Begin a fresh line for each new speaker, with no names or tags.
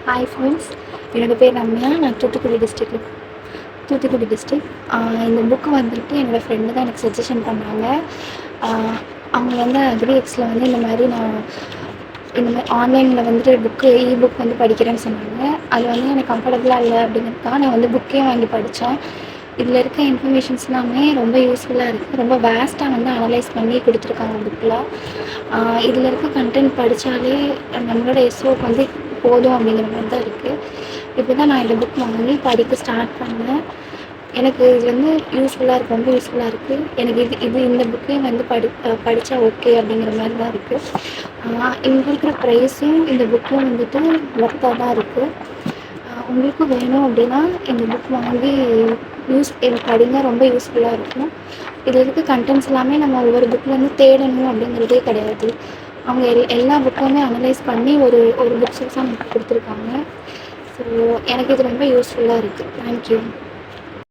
Hi friends, என்னோடய பேர் ரம்யா. நான் தூத்துக்குடி டிஸ்ட்ரிக். இந்த புக்கு வந்துட்டு என்னோடய ஃப்ரெண்டு தான் எனக்கு சஜஷன் பண்ணாங்க. அவங்க வந்து அக்ரிஎக்ஸில் வந்து இந்த மாதிரி ஆன்லைனில் வந்துட்டு புக் வந்து படிக்கிறேன்னு சொன்னாங்க. அது வந்து எனக்கு கம்ஃபர்டபுளாக இல்லை அப்படிங்கிறதுக்காக நான் வந்து புக்கே வாங்கி படித்தேன். இதில் இருக்க இன்ஃபர்மேஷன்ஸ் எல்லாமே ரொம்ப யூஸ்ஃபுல்லாக இருக்குது. ரொம்ப வேஸ்ட்டாக வந்து அனலைஸ் பண்ணி கொடுத்துருக்காங்க புக்கில். இதில் இருக்க கண்டென்ட் படித்தாலே நம்மளோட எஸ்ஓக்கு வந்து போதும் அப்படிங்கிற மாதிரி தான் இருக்குது. இப்போ தான் நான் இந்த புக் வாங்கி படிக்க ஸ்டார்ட் பண்ணேன். எனக்கு இது வந்து யூஸ்ஃபுல்லாக இருக்குது, ரொம்ப யூஸ்ஃபுல்லாக இருக்குது. எனக்கு இந்த புக்கே வந்து படித்தா ஓகே அப்படிங்கிற மாதிரி தான் இருக்குது. இங்கே இருக்கிற ப்ரைஸும் இந்த புக்கும் வந்துட்டு ஒர்த்தாக தான் இருக்குது. உங்களுக்கும் வேணும் அப்படின்னா இந்த புக் வாங்கி படிங்க, ரொம்ப யூஸ்ஃபுல்லாக இருக்கும். இதில் இருக்க கண்டென்ட்ஸ் எல்லாமே நம்ம ஒவ்வொரு புக்லேருந்து தேடணும் அப்படிங்கிறதே கிடையாது. அவங்க எல்லா புக்குமே அனலைஸ் பண்ணி ஒரு புக்ஸஸாக நமக்கு கொடுத்துருக்காங்க. ஸோ எனக்கு இது ரொம்ப யூஸ்ஃபுல்லாக இருக்குது. தேங்க்யூ.